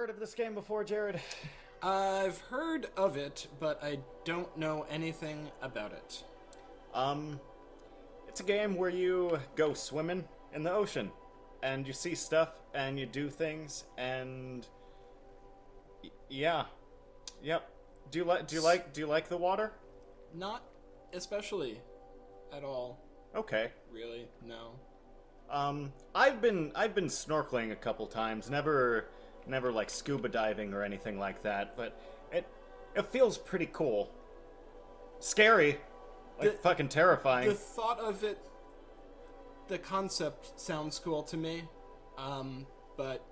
heard of this game before, Jared? I've heard of it, but I don't know anything about it. It's a game where you go swimming in the ocean, and you see stuff, and you do things, and yeah, yep. Do you like the water? Not especially at all. Okay. Really? No. I've been snorkeling a couple times, never like scuba diving or anything like that, but it feels pretty cool. Scary. Like fucking terrifying. The thought of it, the concept sounds cool to me, but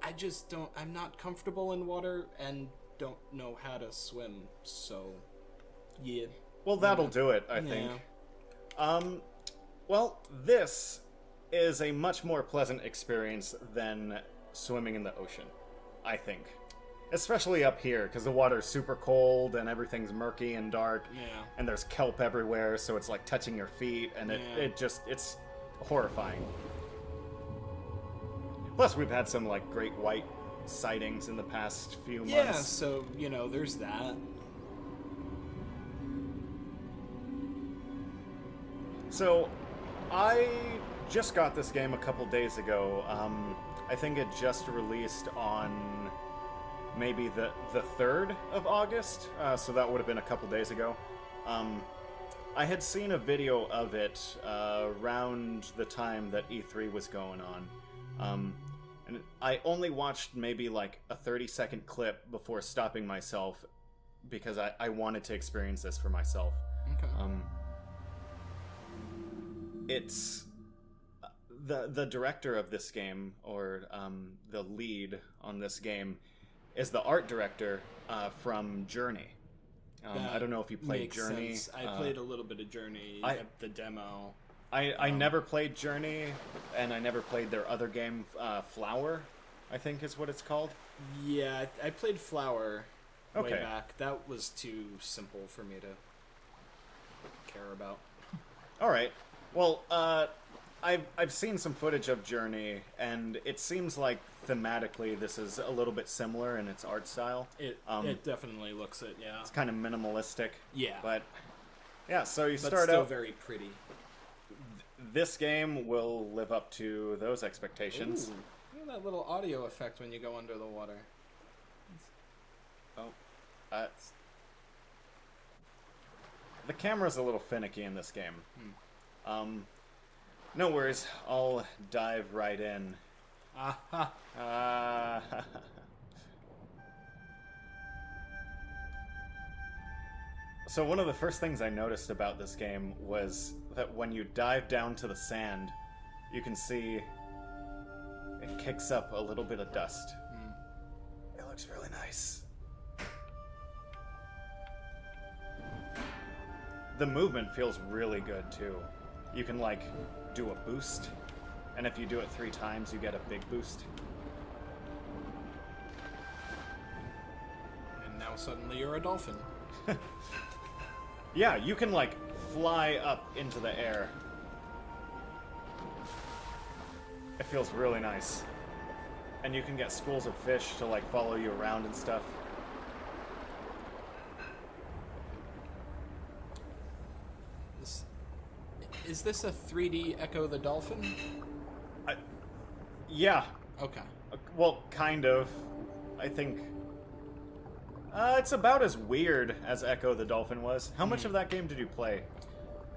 I just don't, I'm not comfortable in water and don't know how to swim, so yeah. Well, that'll do it, I think. Well, this is a much more pleasant experience than swimming in the ocean, I think. Especially up here, because the water's super cold and everything's murky and dark. Yeah. And there's kelp everywhere, so it's like touching your feet, and it's horrifying. Plus, we've had some like great white sightings in the past few months. Yeah, so, there's that. So, I just got this game a couple days ago. I think it just released on maybe the 3rd of August, so that would have been a couple days ago. I had seen a video of it around the time that E3 was going on. And I only watched maybe like a 30-second clip before stopping myself because I wanted to experience this for myself. Okay. It's the director of this game, or the lead on this game, is the art director from Journey. I don't know if you played Journey. Sense. I played a little bit of Journey at the demo. I never played Journey, and I never played their other game, Flower, I think is what it's called. Yeah, I played Flower way Okay. back. That was too simple for me to care about. All right. Well, I've seen some footage of Journey, and it seems like thematically this is a little bit similar in its art style. It definitely looks it, yeah. It's kind of minimalistic. Yeah. But yeah, so you But start still out. very pretty. This game will live up to those expectations. Ooh, look at that little audio effect when you go under the water. Oh, the camera's a little finicky in this game. No worries, I'll dive right in. Aha. So one of the first things I noticed about this game was that when you dive down to the sand, you can see it kicks up a little bit of dust. It looks really nice. The movement feels really good too. You can like do a boost, and if you do it 3 times, you get a big boost. And now suddenly you're a dolphin. Yeah, you can like fly up into the air. It feels really nice. And you can get schools of fish to like follow you around and stuff. Is this a 3D Echo the Dolphin? Yeah. Okay. Well, kind of. I think... it's about as weird as Echo the Dolphin was. How much of that game did you play?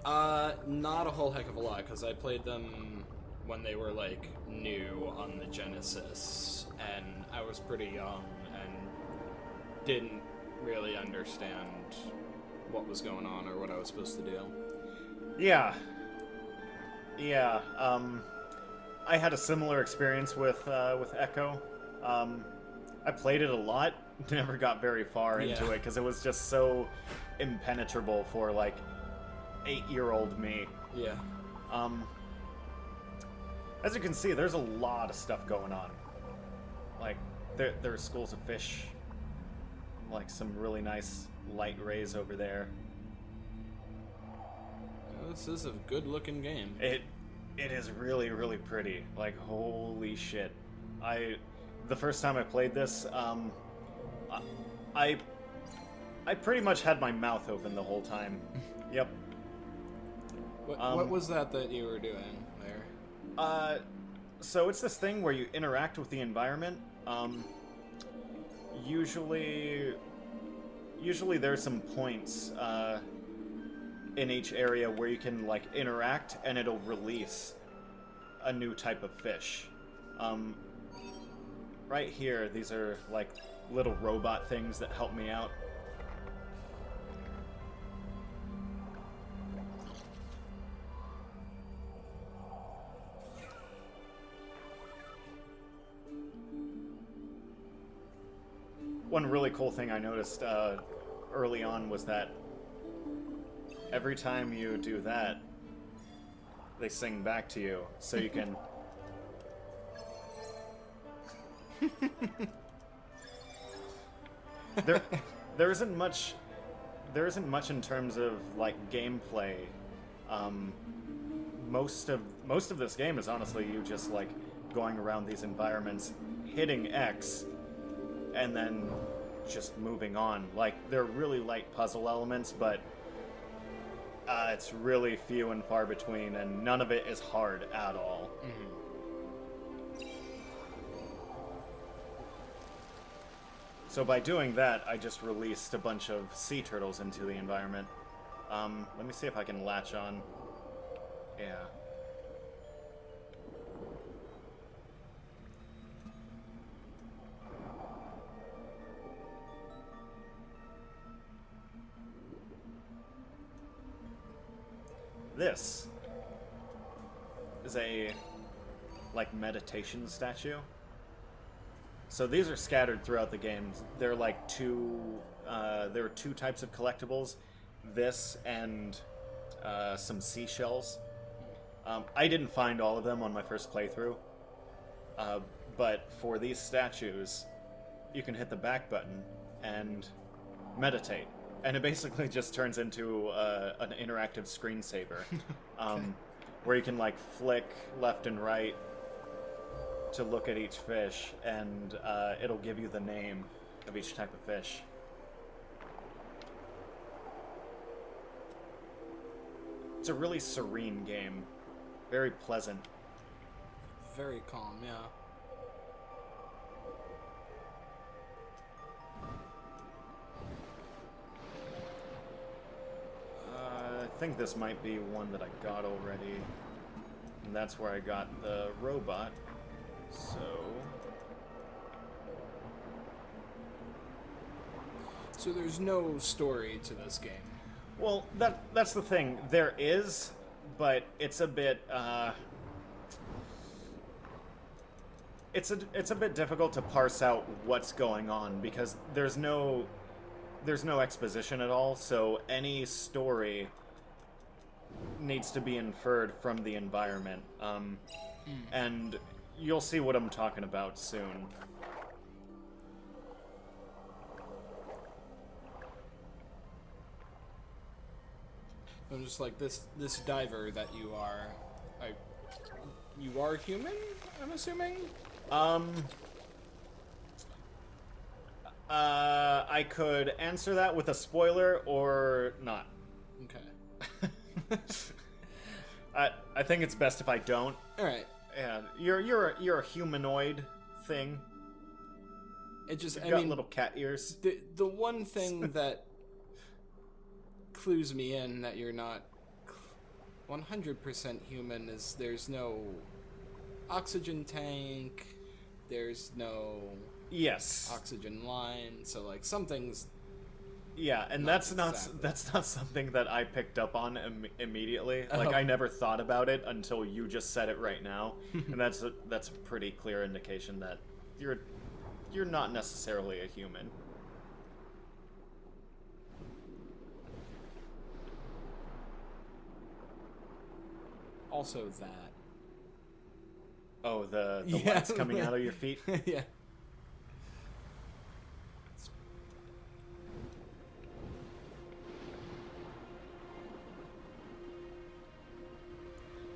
Not a whole heck of a lot, because I played them when they were, like, new on the Genesis, and I was pretty young and didn't really understand what was going on or what I was supposed to do. Yeah. Yeah, I had a similar experience with Echo. I played it a lot, never got very far into it, because it was just so impenetrable for, like, 8-year-old me. Yeah. As you can see, there's a lot of stuff going on. Like, there are schools of fish, like some really nice light rays over there. This is a good-looking game. It is really, really pretty. Like, holy shit. the first time I played this, I I pretty much had my mouth open the whole time. Yep. What was that you were doing there? So it's this thing where you interact with the environment. Usually there's some points in each area where you can like interact, and it'll release a new type of fish. Right here, these are like little robot things that help me out. One really cool thing I noticed early on was that every time you do that, they sing back to you, so you can... there isn't much in terms of like gameplay. Most of this game is honestly you just like going around these environments, hitting X, and then just moving on. Like, they're really light puzzle elements, but it's really few and far between, and none of it is hard at all. Mm-hmm. So by doing that, I just released a bunch of sea turtles into the environment. Let me see if I can latch on. Yeah. This is a, like, meditation statue. So these are scattered throughout the game. They're like there are two types of collectibles. This and some seashells. I didn't find all of them on my first playthrough. But for these statues, you can hit the back button and meditate. And it basically just turns into an interactive screensaver, where you can like flick left and right to look at each fish, and it'll give you the name of each type of fish. It's a really serene game, very pleasant. Very calm, yeah. I think this might be one that I got already, and that's where I got the robot. So there's no story to this game. Well, that's the thing. There is, but it's a bit it's a bit difficult to parse out what's going on because there's no exposition at all. So any story needs to be inferred from the environment, and you'll see what I'm talking about soon. I'm just like this diver that you are. You are human, I'm assuming. I could answer that with a spoiler or not. Okay. I think it's best if I don't. All right. Yeah, you're a humanoid thing. It just You've got little cat ears. The one thing that clues me in that you're not 100% human is there's no oxygen tank, there's no oxygen line, so like something's and that's not something that I picked up on immediately. Like I never thought about it until you just said it right now, and that's a pretty clear indication that you're not necessarily a human. Also that. Oh, the lights coming out of your feet? Yeah.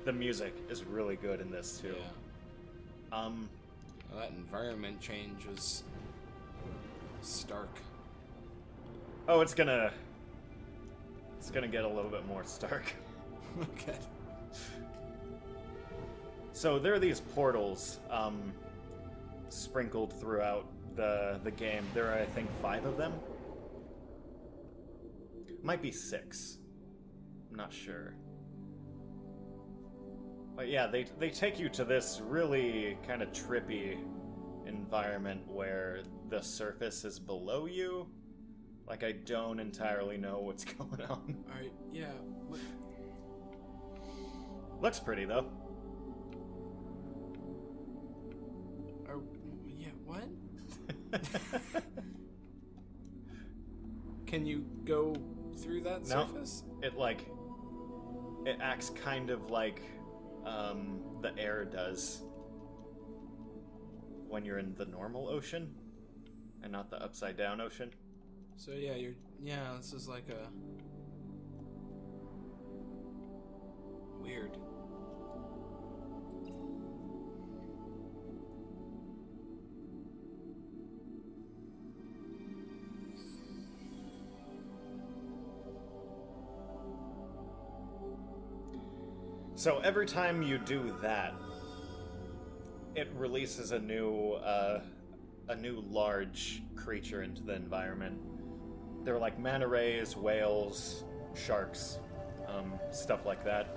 The music is really good in this too. Yeah. Well, that environment change was stark. Oh, it's gonna get a little bit more stark. Okay. So there are these portals sprinkled throughout the game. There are, I think, 5 of them. Might be 6. I'm not sure. But yeah, they take you to this really kind of trippy environment where the surface is below you. Like, I don't entirely know what's going on. Alright, yeah. What? Looks pretty, though. Yeah, what? Can you go through that surface? It acts kind of like the air does when you're in the normal ocean and not the upside down ocean. So yeah, this is like a weird. So every time you do that, it releases a new large creature into the environment. They're like manta rays, whales, sharks, stuff like that.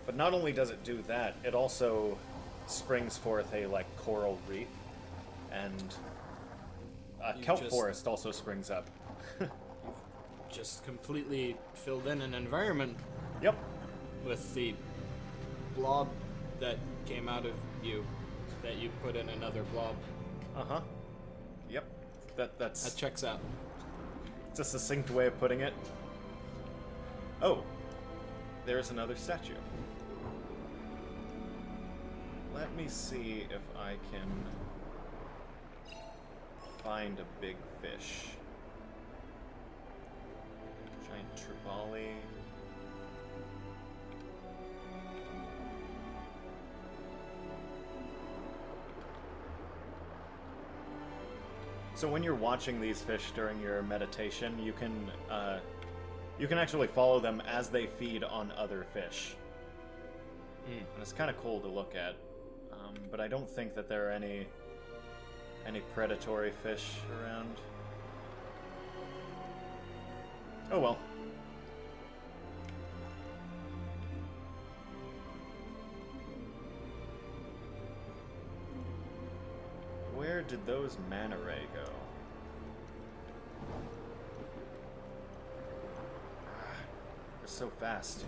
But not only does it do that, it also springs forth a like coral reef, and kelp forest also springs up. Just completely filled in an environment. Yep. With the blob that came out of you, that you put in another blob. Uh-huh. Yep. That checks out. It's a succinct way of putting it. Oh, there's another statue. Let me see if I can find a big fish. Giant trevally. So when you're watching these fish during your meditation, you can actually follow them as they feed on other fish. And it's kind of cool to look at, but I don't think that there are any predatory fish around. Oh well. Where did those manta ray go? They're so fast.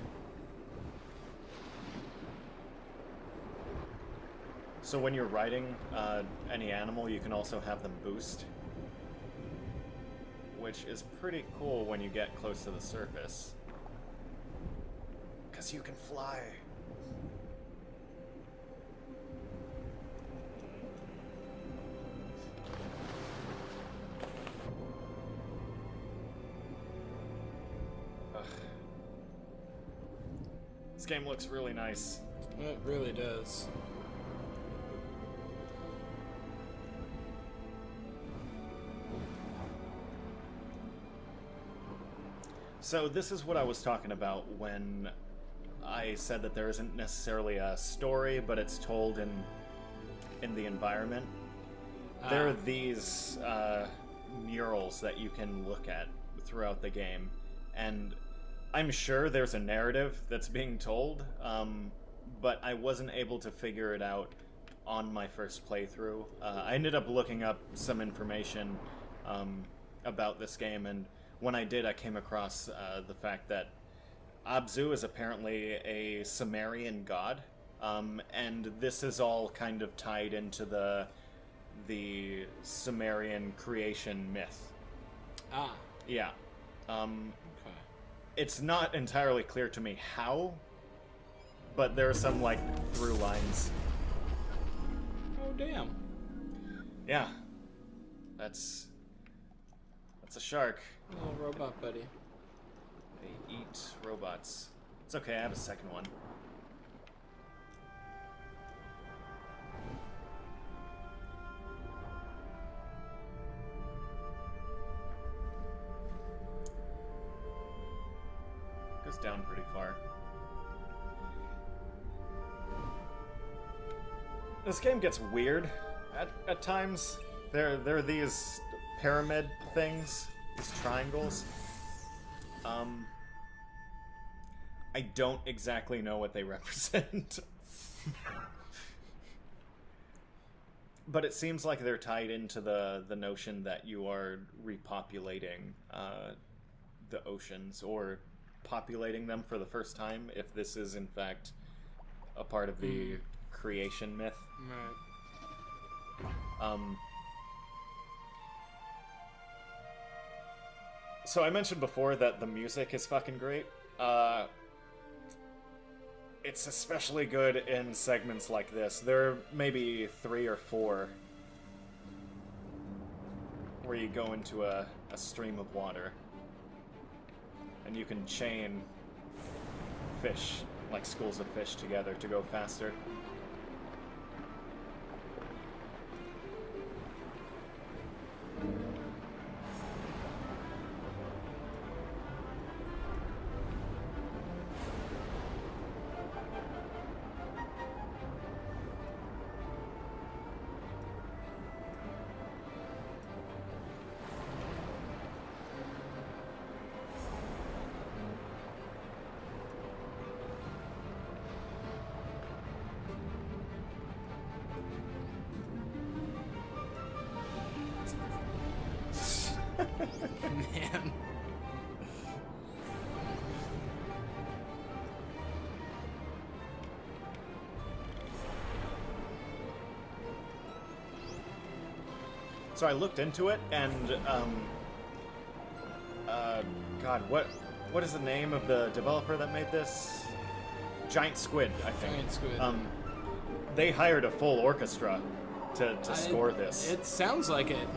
So when you're riding any animal, you can also have them boost, which is pretty cool when you get close to the surface, because you can fly. Ugh. This game looks really nice. It really does. So this is what I was talking about when I said that there isn't necessarily a story, but it's told in the environment. There are these murals that you can look at throughout the game, and I'm sure there's a narrative that's being told, but I wasn't able to figure it out on my first playthrough. I ended up looking up some information about this game, and when I did, I came across the fact that Abzu is apparently a Sumerian god, and this is all kind of tied into the Sumerian creation myth. Ah. Yeah. Okay. It's not entirely clear to me how, but there are some, like, through lines. Oh, damn. Yeah. That's a shark. Little robot buddy. They eat robots. It's okay, I have a second one. Goes down pretty far. This game gets weird at times. There are these pyramid things, these triangles. I don't exactly know what they represent. But it seems like they're tied into the notion that you are repopulating the oceans, or populating them for the first time, if this is in fact a part of the creation myth. Right. So I mentioned before that the music is fucking great. It's especially good in segments like this. There are maybe 3 or 4 where you go into a stream of water and you can chain fish, like schools of fish, together to go faster. Man. So I looked into it, and God, what is the name of the developer that made this? Giant Squid, I think. Giant Squid. They hired a full orchestra to score this. It sounds like it.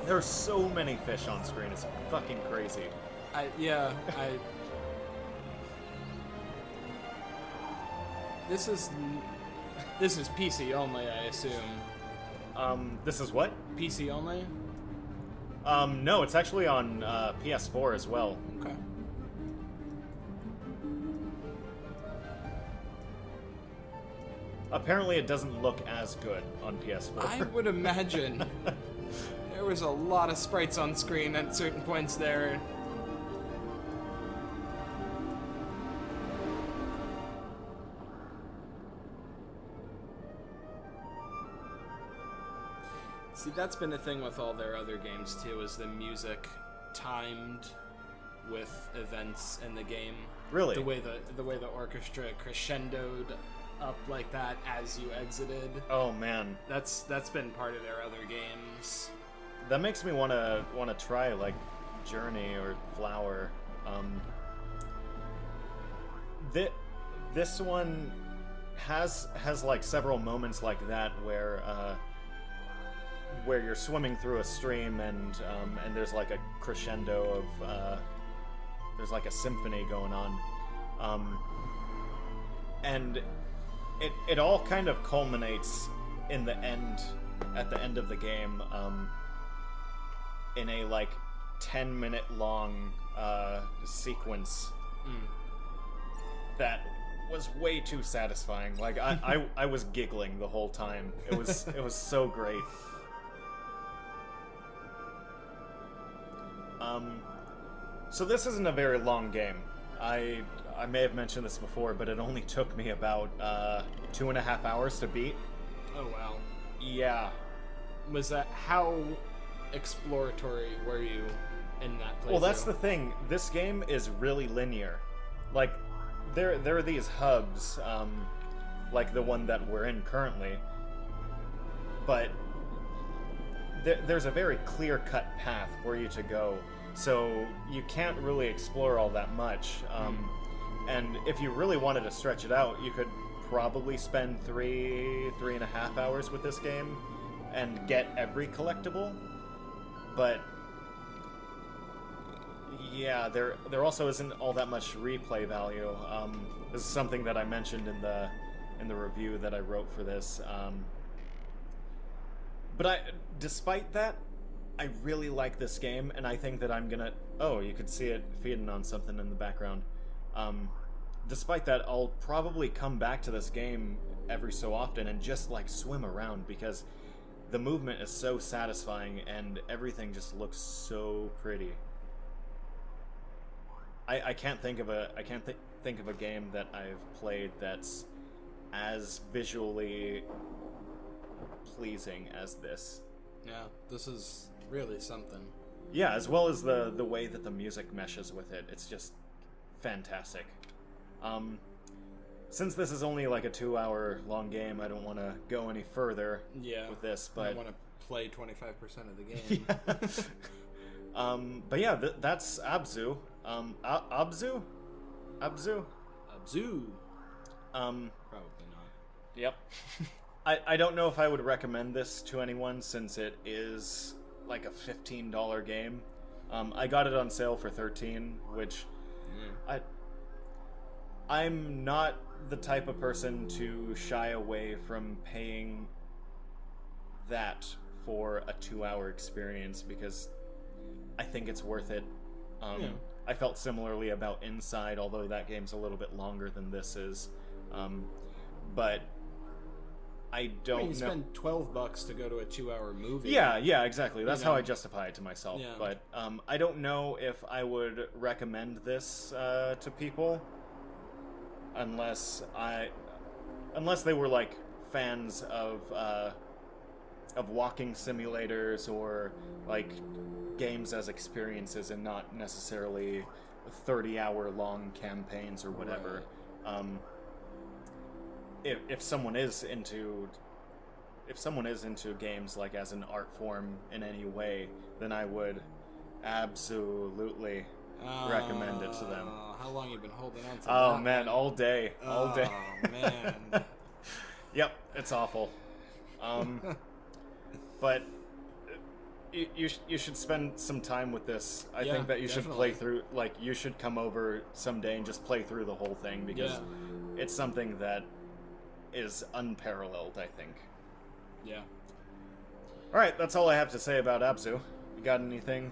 There are so many fish on screen, it's fucking crazy. This is PC only, I assume. This is what? PC only? No, it's actually on PS4 as well. Okay. Apparently it doesn't look as good on PS4. I would imagine. There was a lot of sprites on screen at certain points there. See, that's been a thing with all their other games too, is the music timed with events in the game. Really? The way the orchestra crescendoed up like that as you exited. Oh man, That's been part of their other games. that makes me wanna try like Journey or Flower. This one has like several moments like that where you're swimming through a stream and there's like a crescendo of there's like a symphony going on, and it all kind of culminates at the end of the game, in a like 10-minute long sequence that was way too satisfying. Like I was giggling the whole time. It was so great. So this isn't a very long game. I may have mentioned this before, but it only took me about 2.5 hours to beat. Oh wow. Yeah. Was that, how exploratory were you in that playthrough? Well, that's the thing. This game is really linear. Like, there are these hubs, like the one that we're in currently, but there's a very clear-cut path for you to go, so you can't really explore all that much. And if you really wanted to stretch it out, you could probably spend 3.5 hours with this game and get every collectible. But Yeah, there also isn't all that much replay value. This is something that I mentioned in the review that I wrote for this. But despite that, I really like this game, and I think that I'm gonna. Oh, you could see it feeding on something in the background. Despite that, I'll probably come back to this game every so often and just like swim around because the movement is so satisfying and everything just looks so pretty. I can't think of a game that I've played that's as visually pleasing as this. Yeah, this is really something. Yeah, as well as the way that the music meshes with it. It's just fantastic. Since this is only like a 2-hour long game, I don't want to go any further with this, but I want to play 25% of the game. Yeah. But yeah, that's Abzu. Abzu? Abzu? Abzu. Probably not. Yep. I don't know if I would recommend this to anyone since it is like a $15 game. I got it on sale for $13, which I'm not the type of person to shy away from paying that for a 2-hour experience because I think it's worth it. I felt similarly about Inside, although that game's a little bit longer than this is. But I don't know. You spend $12 to go to a 2-hour movie. Yeah, exactly. That's how I justify it to myself. Yeah. But I don't know if I would recommend this to people unless they were like fans of walking simulators or like games as experiences and not necessarily 30-hour long campaigns or whatever. Right. If someone is into games like as an art form in any way, then I would absolutely recommend it to them. How long have you been holding on to Oh that, man, all day. Oh man. Yep, it's awful. But you should spend some time with this. I think that you should play through. Like, you should come over someday and just play through the whole thing because it's something that is unparalleled, I think. Yeah. All right, that's all I have to say about Abzu. You got anything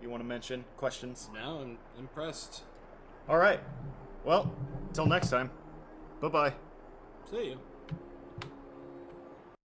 you want to mention? Questions? No, I'm impressed. All right. Well, till next time. Bye-bye. See you.